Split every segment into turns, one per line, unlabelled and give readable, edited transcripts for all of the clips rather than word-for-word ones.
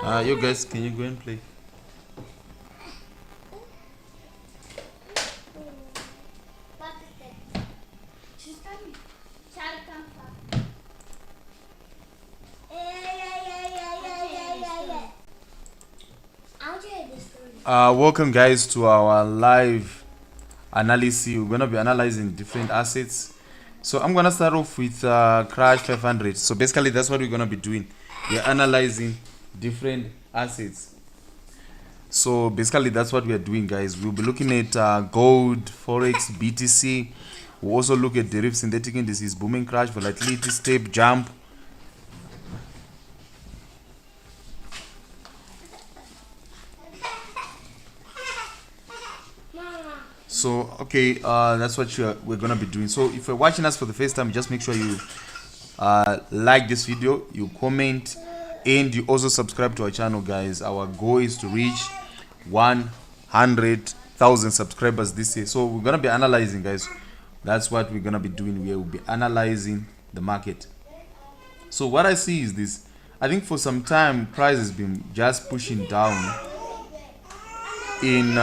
You guys, can you go and play? Welcome guys to our live analysis. We're gonna be analyzing different assets. So I'm gonna start off with Crash 500. So basically that's what we're gonna be doing. We're analyzing different assets. So basically that's what we are doing, guys. We'll be looking at gold, Forex, BTC. We'll also look at derivatives, synthetic indices, booming crash, volatility, step, jump. So okay, that's what we're gonna be doing. So if you're watching us for the first time, just make sure you like this video, you comment, and you also subscribe to our channel, guys. Our goal is to reach 100,000 subscribers this year. So we're gonna be analyzing, guys. That's what we're gonna be doing. We will be analyzing the market. So what I see is this. I think for some time price has been just pushing down in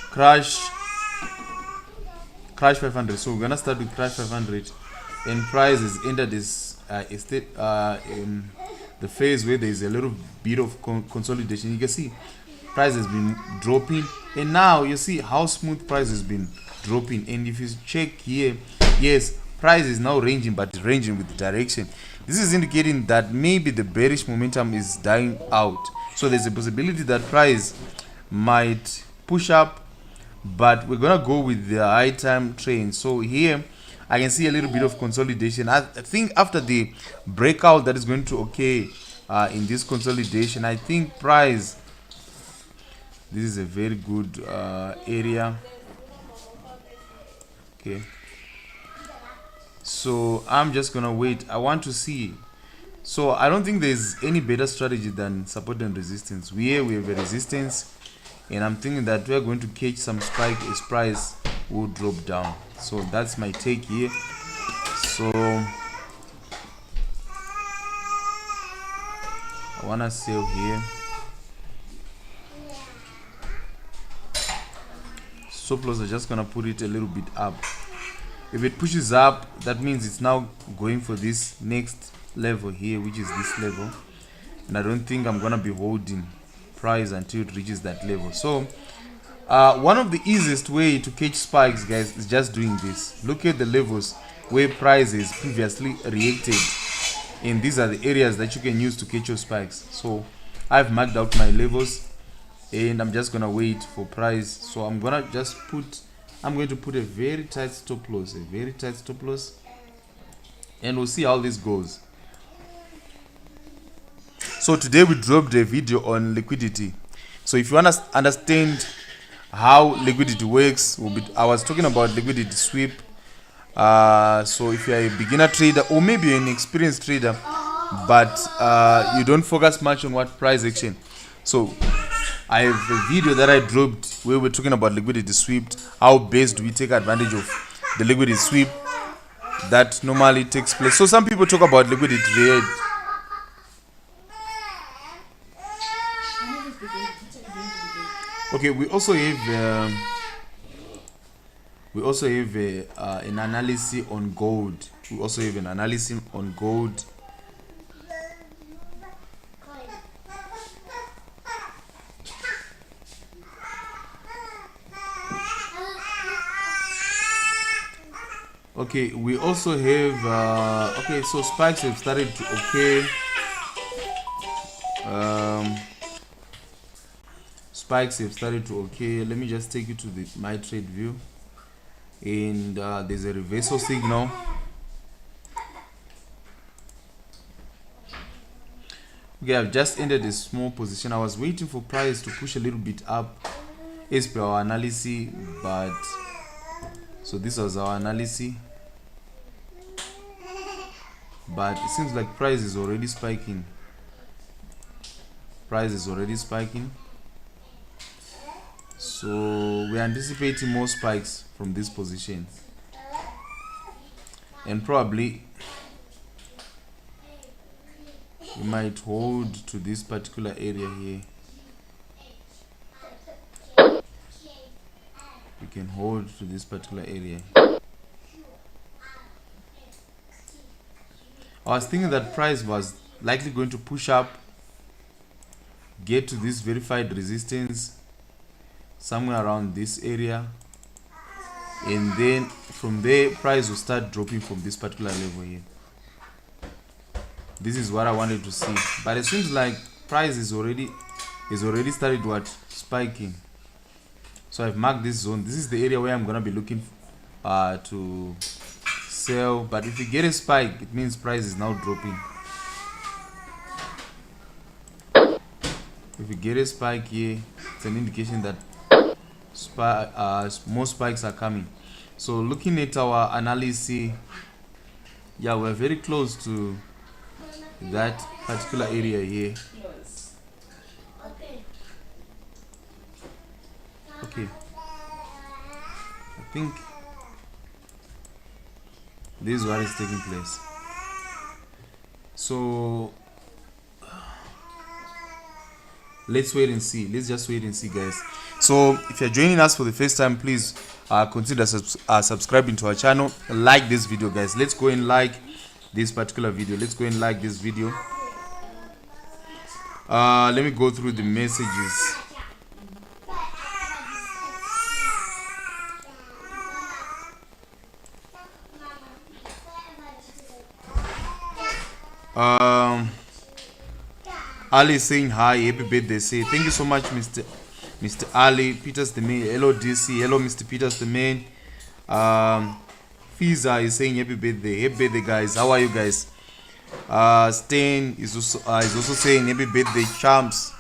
crash 500. So we're gonna start with crash 500, and price is entered this in the phase where there is a little bit of consolidation. You can see price has been dropping, and now you see how smooth price has been dropping. And if you check here, yes, price is now ranging, but ranging with direction. This is indicating that maybe the bearish momentum is dying out. So there's a possibility that price might push up, but we're gonna go with the high time trend. So here I can see a little bit of consolidation. I think after the breakout that is going to occur in this consolidation, I think price, this is a very good area. Okay, so I'm just gonna wait. I want to see. So I don't think there's any better strategy than support and resistance. We have a resistance, and I'm thinking that we're going to catch some spike as price will drop down. So that's my take here. So I wanna sell here. Stop loss, I'm just gonna put it a little bit up. If it pushes up, that means it's now going for this next level here, which is this level, and I don't think I'm gonna be holding price until it reaches that level. So one of the easiest way to catch spikes, guys, is just doing this. Look at the levels where prices previously reacted, and these are the areas that you can use to catch your spikes. So I've marked out my levels, and I'm just gonna wait for price. So I'm going to put a very tight stop loss, and we'll see how this goes. So today we dropped a video on liquidity. So if you want to understand how liquidity works, I was talking about liquidity sweep. So if you're a beginner trader, or maybe you're an experienced trader, but you don't focus much on what price action, so I have a video that I dropped where we're talking about liquidity sweep. How best do we take advantage of the liquidity sweep that normally takes place? So some people talk about liquidity trade. Okay, we also have an analysis on gold. Okay, we also have okay, so spikes have started to occur. Spikes have started to occur. Let me just take you to my trade view, and there's a reversal signal. Okay, I've just ended a small position. I was waiting for price to push a little bit up as per our analysis, but so this was our analysis, but it seems like price is already spiking. So we're anticipating more spikes from this position, and probably we might hold to this particular area here. We can hold to this particular area. I was thinking that price was likely going to push up, get to this verified resistance somewhere around this area, and then from there price will start dropping from this particular level here. This is what I wanted to see, but it seems like price is already started spiking. So I've marked this zone. This is the area where I'm gonna be looking to sell, but if you get a spike, it means price is now dropping. If you get a spike here, it's an indication that more spikes are coming. So looking at our analysis, yeah, we're very close to that particular area here. Okay, I think this is what is taking place. So let's wait and see. Let's just wait and see, guys. So if you're joining us for the first time, please consider subscribing to our channel. Like this video, guys. Let's go and like this particular video. Let's go and like this video. Let me go through the messages. Ali is saying hi, happy birthday. Say thank you so much, Mr. Ali Peters the main. Hello DC, hello Mr. Peters the main. Fiza is saying happy birthday guys. How are you guys? Stain is also saying happy birthday, champs.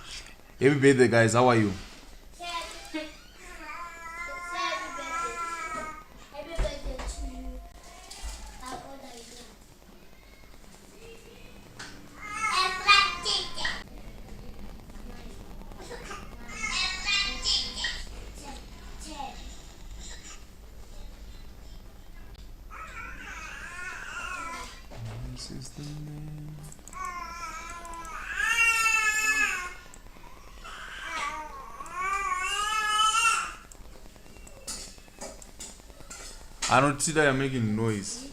Happy birthday guys. How are you? I don't see that you're making noise.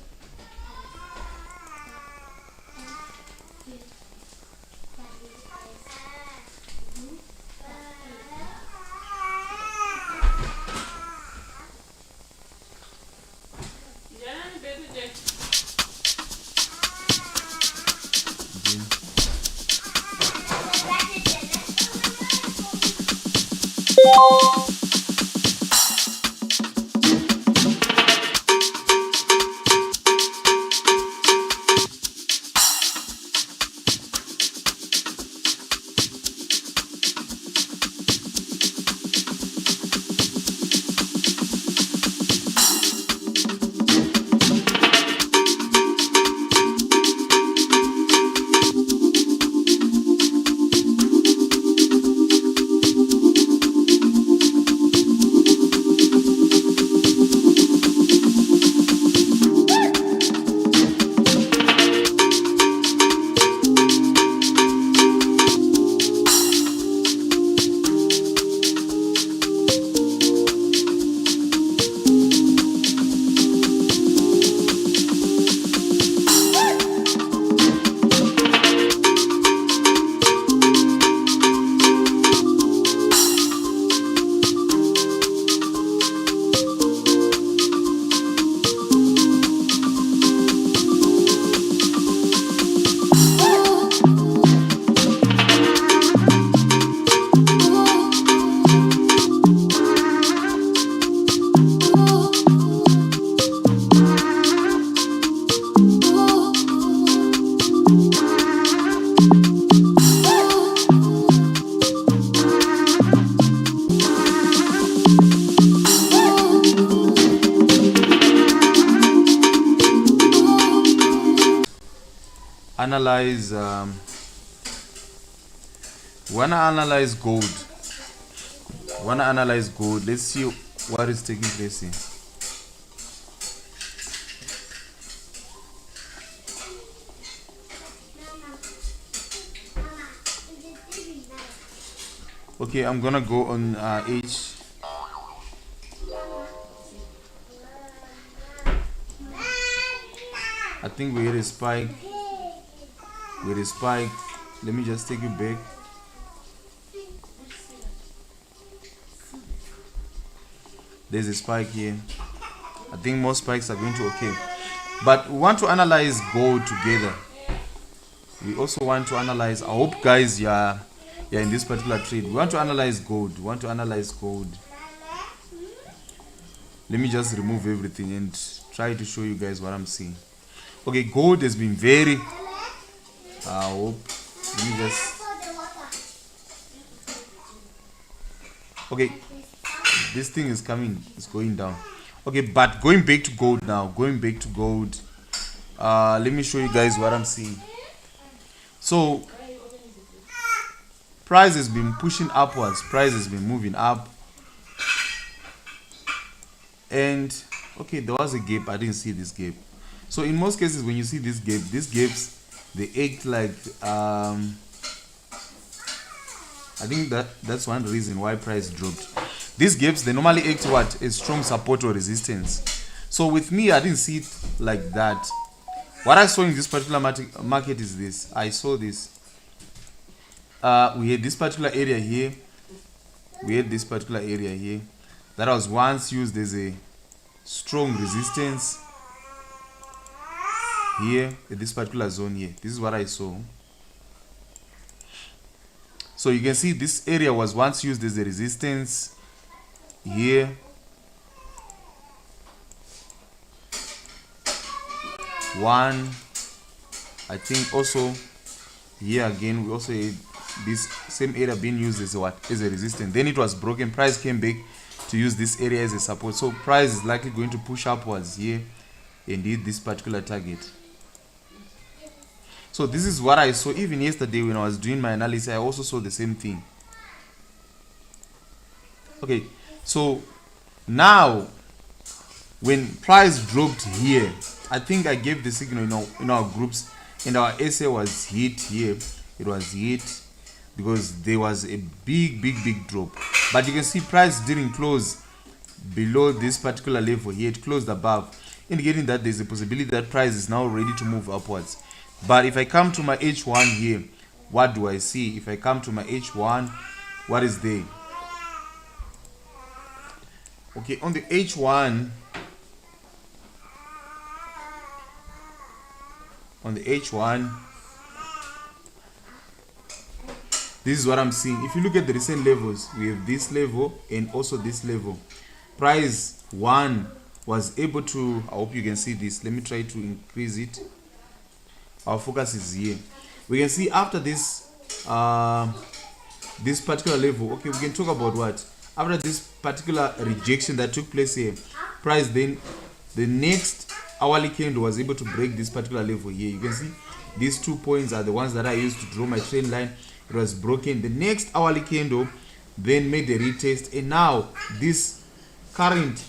Analyze wanna analyze gold. Let's see what is taking place here. Okay, I'm gonna go on H. I think we hit a spike. With a spike. Let me just take you back. There's a spike here. I think most spikes are going to okay. But we want to analyze gold together. We also want to analyze, I hope guys you're in this particular trade. We want to analyze gold. We want to analyze gold. Let me just remove everything and try to show you guys what I'm seeing. Okay, gold has been very I hope. Let me just. Okay, this thing is coming. It's going down. Okay, but going back to gold now. Going back to gold. Let me show you guys what I'm seeing. So, price has been pushing upwards. Price has been moving up. And okay, there was a gap. I didn't see this gap. So in most cases, when you see this gap, these gaps, they act like I think that's one reason why price dropped. These gaps, they normally act what? A strong support or resistance. So with me, I didn't see it like that. What I saw in this particular market is this. I saw this. We had this particular area here. We had this particular area here. That was once used as a strong resistance. Here, in this particular zone here. This is what I saw. So you can see this area was once used as a resistance. Here. One. I think also here again we also had this same area being used as a what? As a resistance. Then it was broken. Price came back to use this area as a support. So price is likely going to push upwards here and hit this particular target. So this is what I saw even yesterday when I was doing my analysis. I also saw the same thing. Okay, so now when price dropped here, I think I gave the signal in our groups, and our SA was hit here. It was hit because there was a big drop. But you can see price didn't close below this particular level here. It closed above, indicating that there's a possibility that price is now ready to move upwards. But if I come to my H1 here, what do I see? If I come to my H1, what is there? Okay, on the H1, this is what I'm seeing. If you look at the recent levels, we have this level and also this level. Price 1 was able to, I hope you can see this. Let me try to increase it. Our focus is here. We can see after this this particular level, okay, we can talk about what? After this particular rejection that took place here, price then, the next hourly candle was able to break this particular level here. You can see these 2 points are the ones that I used to draw my trend line. It was broken. The next hourly candle then made a retest, and now this current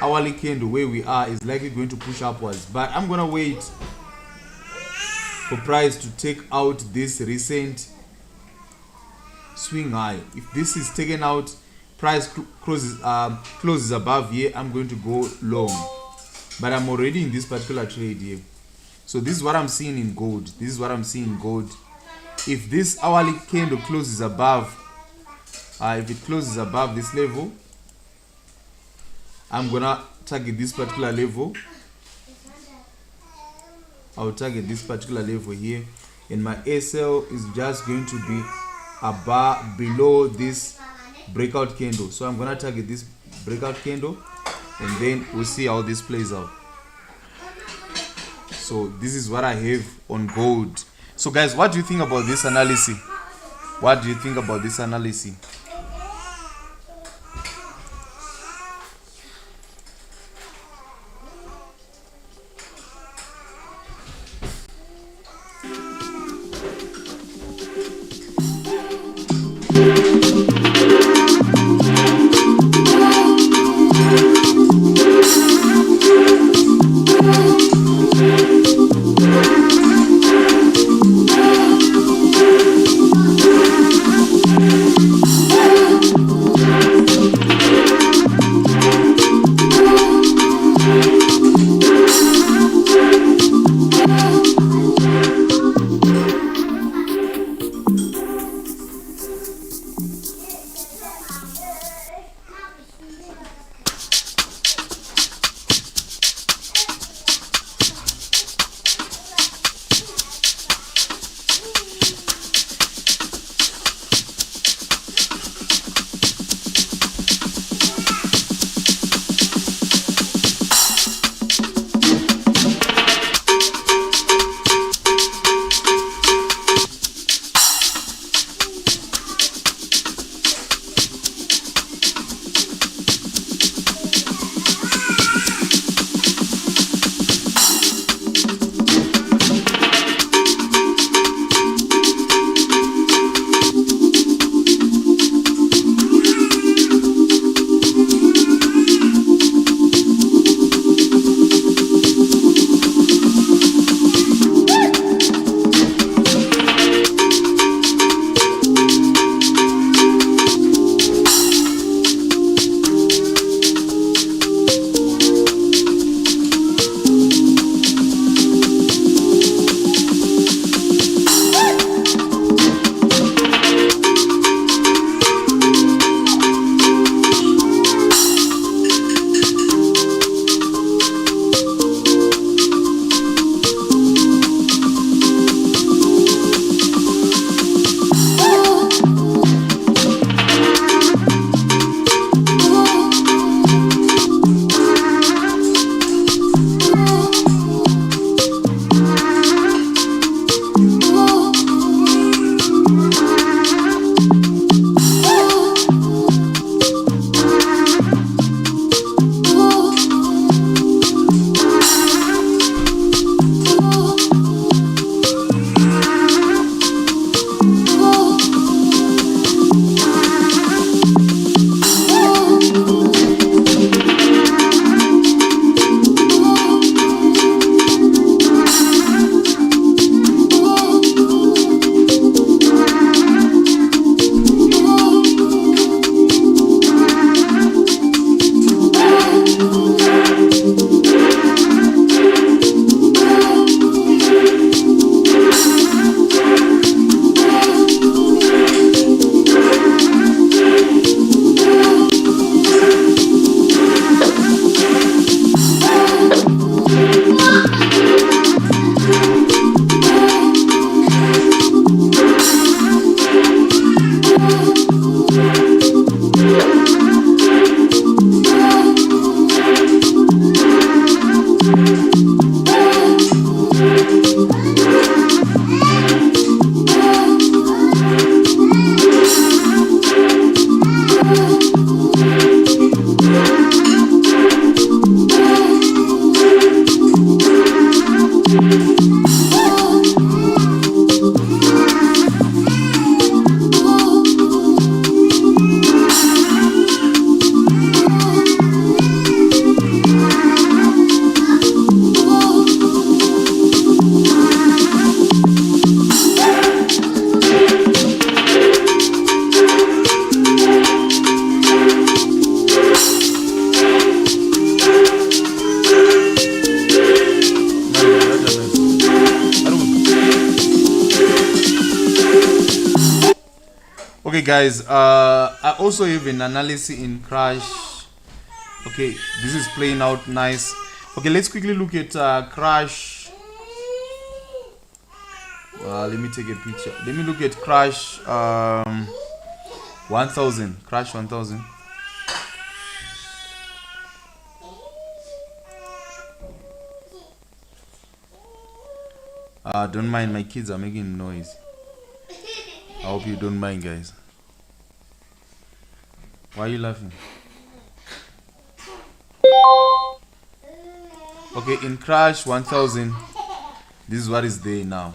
hourly candle where we are is likely going to push upwards. But I'm gonna wait for price to take out this recent swing high. If this is taken out, price closes above here, I'm going to go long. But I'm already in this particular trade here. So this is what I'm seeing in gold. This is what I'm seeing in gold. If this hourly candle closes above, if it closes above this level, I'm gonna target this particular level. I'll target this particular level here, and my SL is just going to be above, below this breakout candle. So I'm gonna target this breakout candle, and then we'll see how this plays out. So this is what I have on gold. So guys, what do you think about this analysis? What do you think about this analysis? Okay, guys. I also have an analysis in crash. Okay, this is playing out nice. Okay, let's quickly look at crash. Let me take a picture. Let me look at crash 1000. Crash 1000. Don't mind, my kids are making noise. I hope you don't mind, guys. Why are you laughing? Okay, in crash 1000, this is what is there now.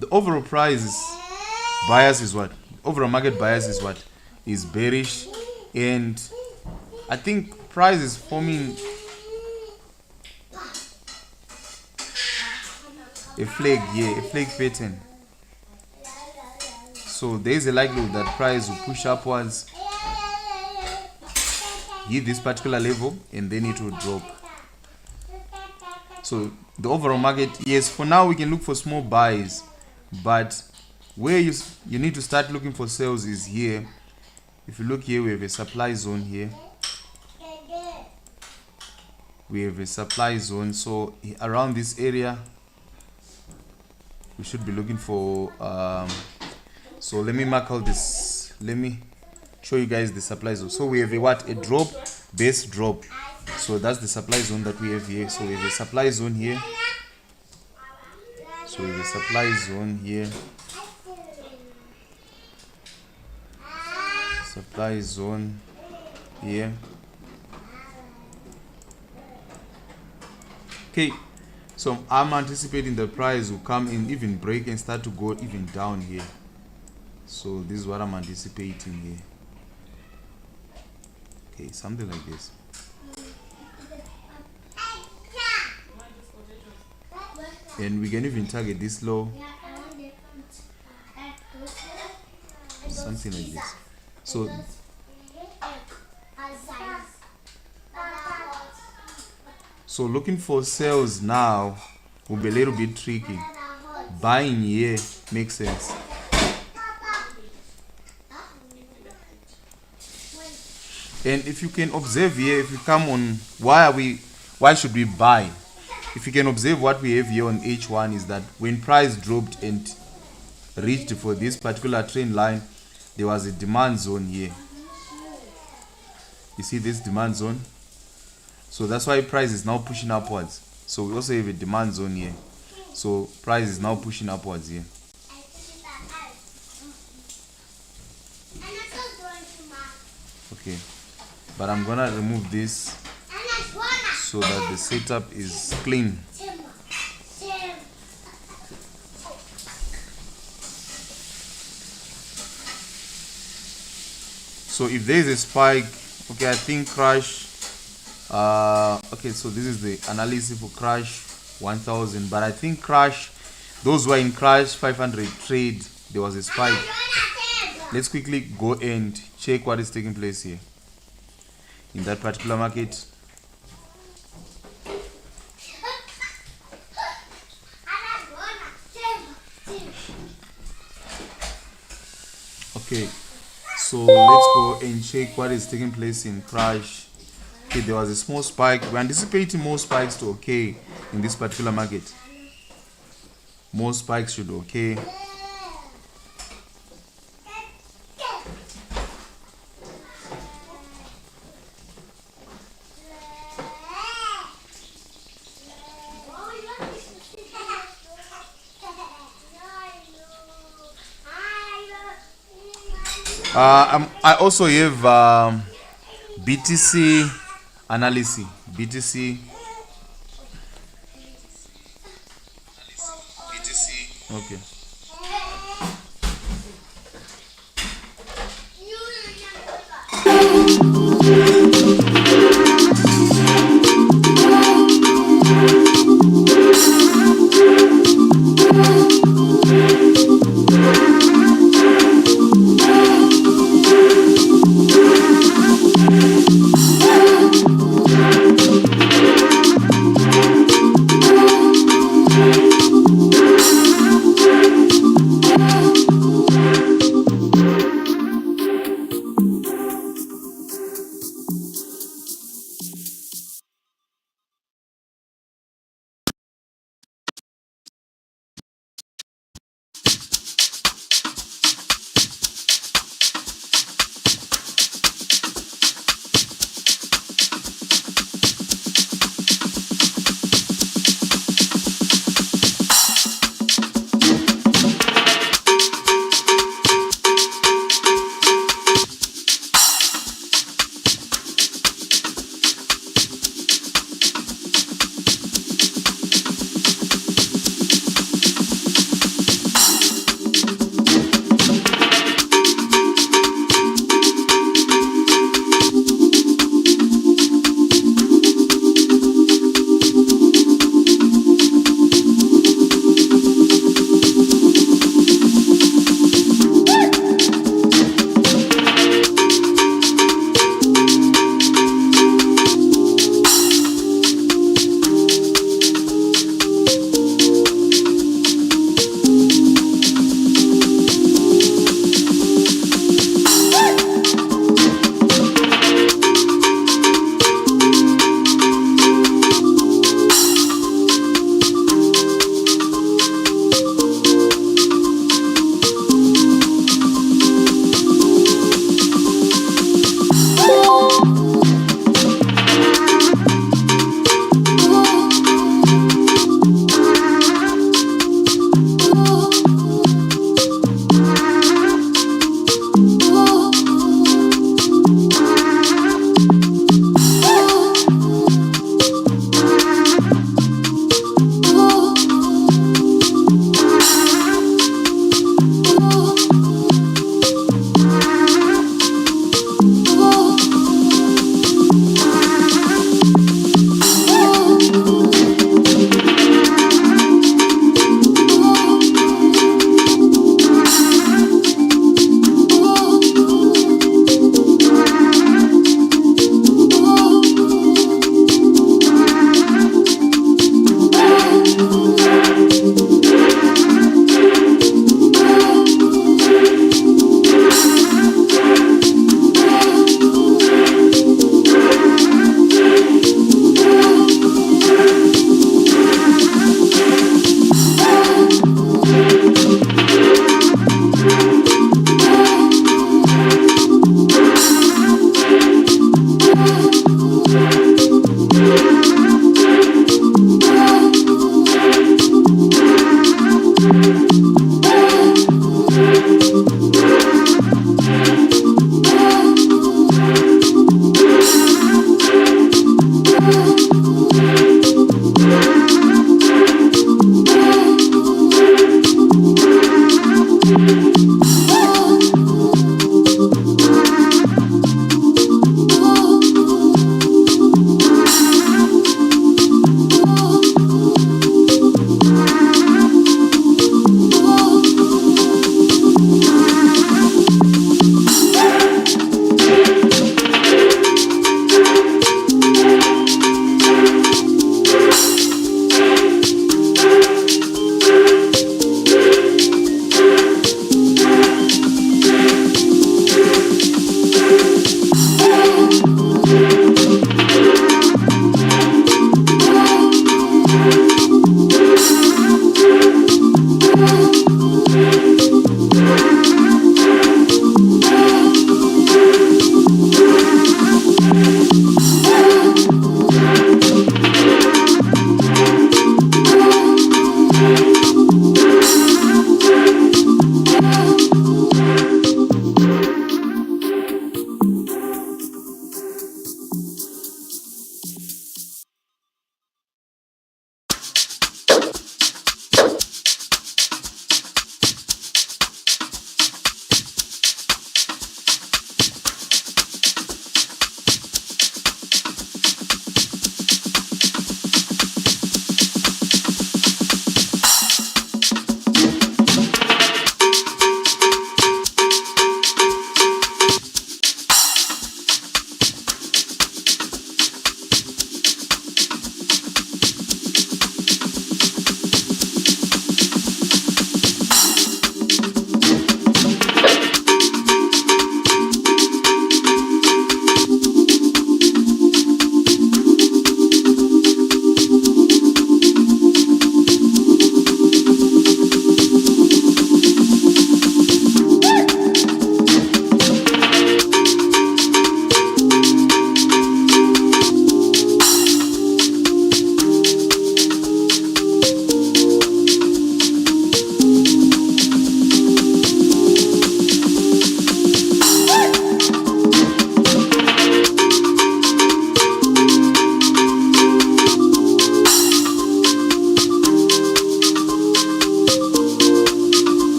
The overall bias is what? Overall market bias is what? Is bearish, and I think price is forming a flag here, a flag pattern. So there is a likelihood that price will push upwards, hit this particular level, and then it will drop. So the overall market, yes, for now we can look for small buys, but where you need to start looking for sales is here. If you look here, we have a supply zone here. We have a supply zone, so around this area we should be looking for so let me mark all this. Let me show you guys the supply zone. So we have a what? A drop, base drop. So that's the supply zone that we have here. So we have a supply zone here. So we have a supply zone here. Supply zone here. Okay, so I'm anticipating the price will come in, even break and start to go even down here. So this is what I'm anticipating here. Okay, something like this. And we can even target this low. Something like this. So looking for sales now will be a little bit tricky. Buying here makes sense. And if you can observe here, if you come on, why should we buy? If you can observe what we have here on H1 is that when price dropped and reached for this particular trend line, there was a demand zone here. You see this demand zone? So that's why price is now pushing upwards. So we also have a demand zone here. So price is now pushing upwards here. Okay, but I'm gonna remove this so that the setup is clean. So if there is a spike, okay, I think crash. Okay, so this is the analysis for crash 1000, but I think crash, those who are in crash 500 trade, there was a spike. Let's quickly go and check what is taking place here in that particular market. Okay, so let's go and check what is taking place in crash. Okay, there was a small spike. We're anticipating more spikes to okay in this particular market. More spikes should okay. I also have BTC analysis. BTC. Okay.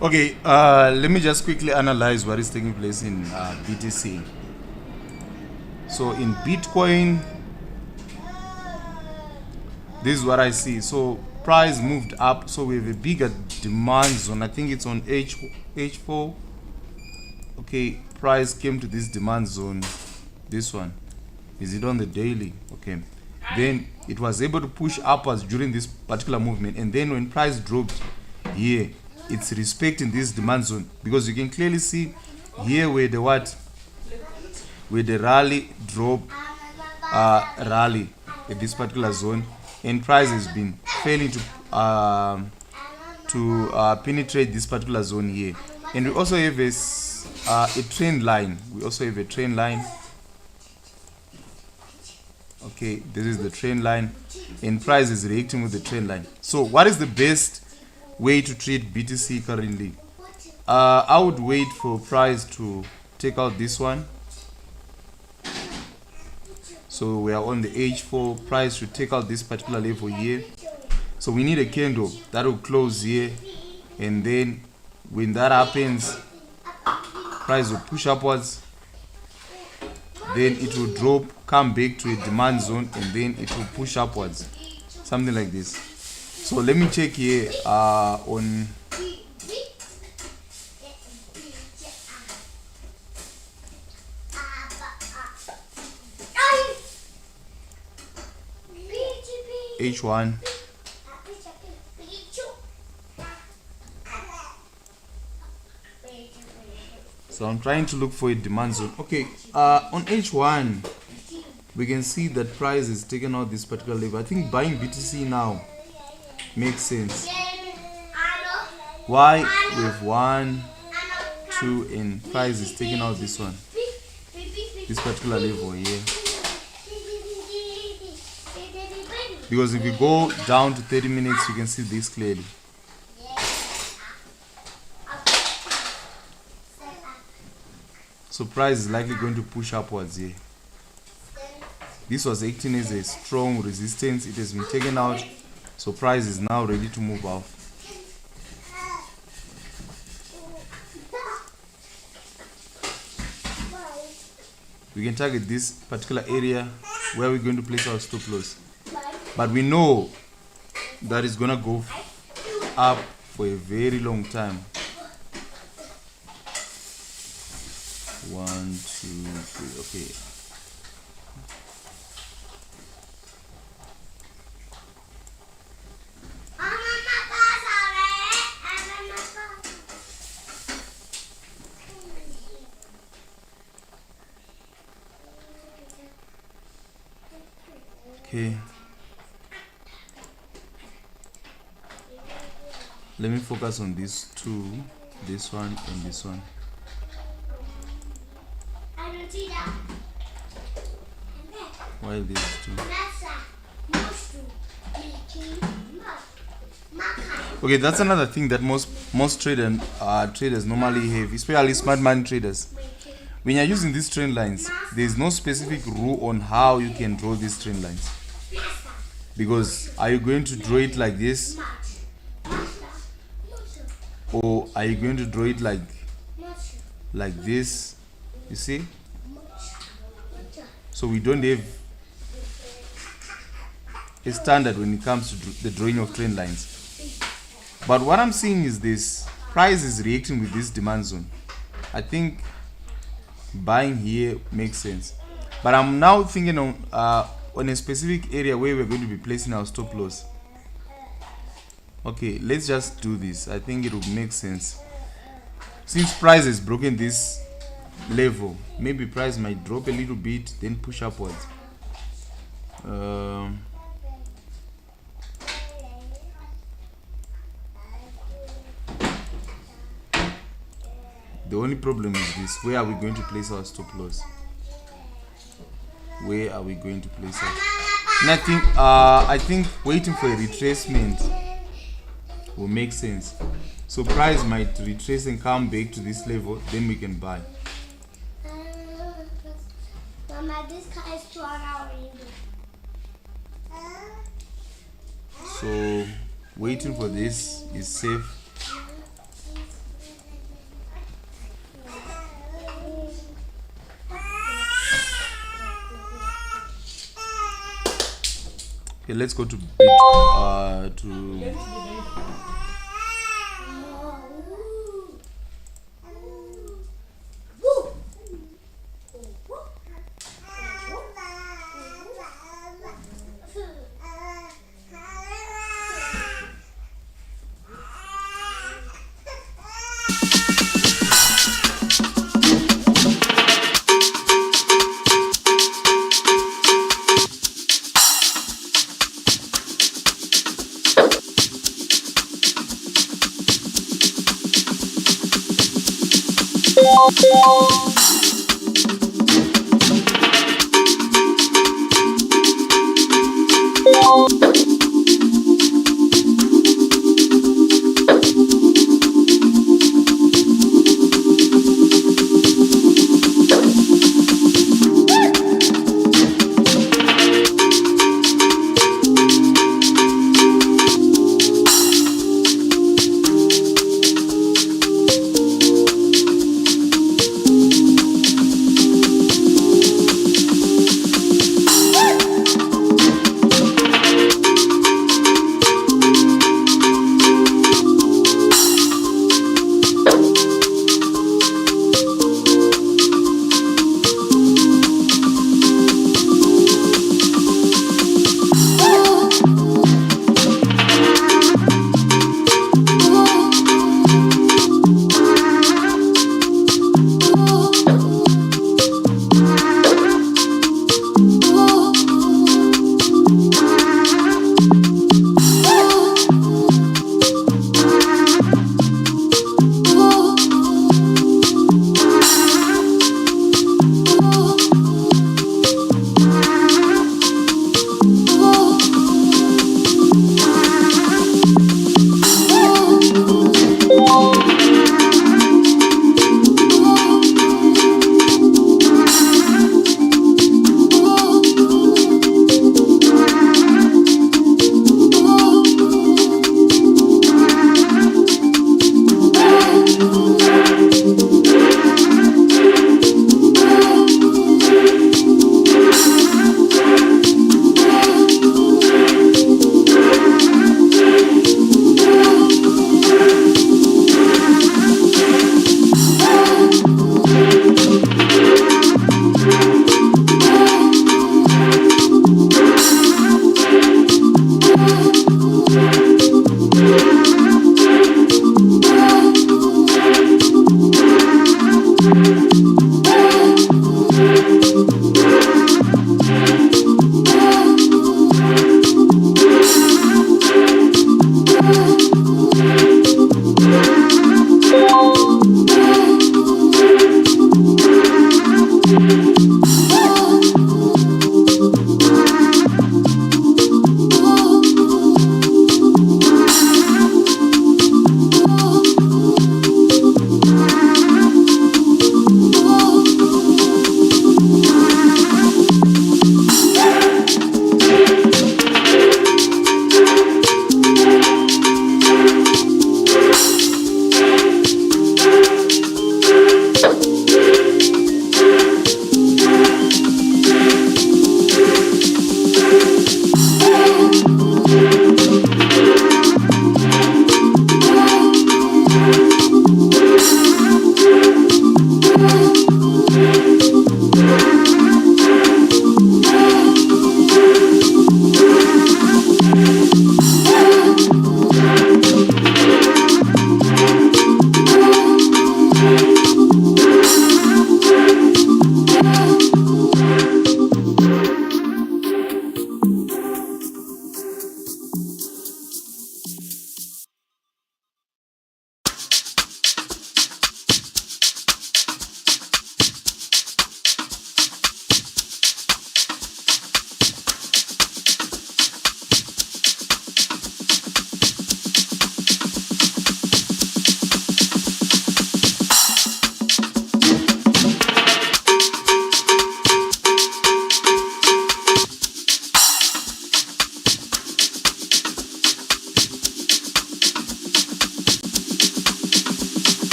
Okay, let me just quickly analyze what is taking place in BTC. So in Bitcoin, this is what I see. So price moved up, so we have a bigger demand zone. I think it's on H4. Okay, price came to this demand zone. This one, is it on the daily? Okay, then it was able to push upwards during this particular movement, and then when price dropped here, it's respecting this demand zone, because you can clearly see here where the rally drop, rally at this particular zone, and price has been failing to penetrate this particular zone here. And we also have a trend line. We also have a trend line. Okay, this is the trend line, and price is reacting with the trend line. So what is the best way to treat BTC currently? I would wait for price to take out this one. So we are on the H4. Price should take out this particular level here. So we need a candle that will close here, and then when that happens, price will push upwards, then it will drop, come back to a demand zone, and then it will push upwards, something like this. So let me check here on H1. So I'm trying to look for a demand zone. Okay, on H1 we can see that price is taking out this particular level. I think buying BTC now makes sense. Why? We have 1, 2, and price is taking out this one, this particular level here. Because if you go down to 30 minutes, you can see this clearly. So price is likely going to push upwards here. This was acting as a strong resistance. It has been taken out, so price is now ready to move off. We can target this particular area where we're going to place our stop loss, but we know that it's gonna go up for a very long time. 1, 2, 3. Okay. Okay. Let me focus on these two, this one and this one. While these two. Okay, that's another thing that most traders normally have, especially smart money traders. When you're using these trend lines, there is no specific rule on how you can draw these trend lines. Because are you going to draw it like this, or are you going to draw it like this? You see? So we don't have a standard when it comes to the drawing of trend lines. But what I'm seeing is this price is reacting with this demand zone. I think buying here makes sense. But I'm now thinking on a specific area where we're going to be placing our stop loss. Okay, let's just do this. I think it will make sense. since price has broken this level, maybe price might drop a little bit, then push upwards. The only problem is this: where are we going to place our stop loss? Where are we going to place it? Nothing. I think waiting for a retracement will make sense. So price might retrace and come back to this level, then we can buy.
Mama, this car is 2 hours.
So waiting for this is safe. Okay, let's go to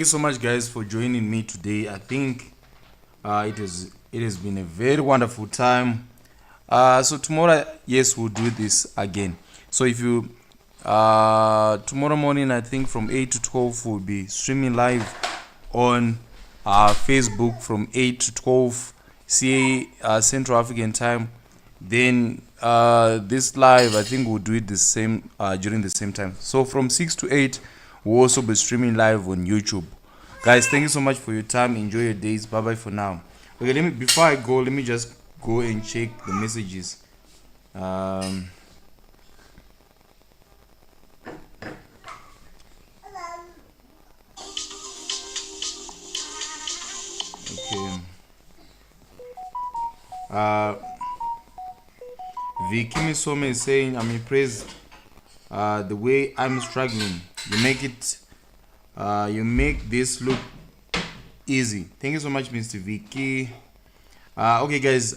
you so much, guys, for joining me today. I think it has been a very wonderful time. So tomorrow, yes, we'll do this again. So if you tomorrow morning, I think from 8 to 12, we'll be streaming live on Facebook from 8 to 12 CA Central African time. Then this live, I think we'll do it the same during the same time. So from 6 to 8, we'll also be streaming live on YouTube. Guys, thank you so much for your time. Enjoy your days. Bye bye for now. Okay, before I go, let me just go and check the messages. Okay. Vikimi Some is saying, I'm impressed the way I'm struggling. You make this look easy. Thank you so much, Mr. Vicky. Okay, guys.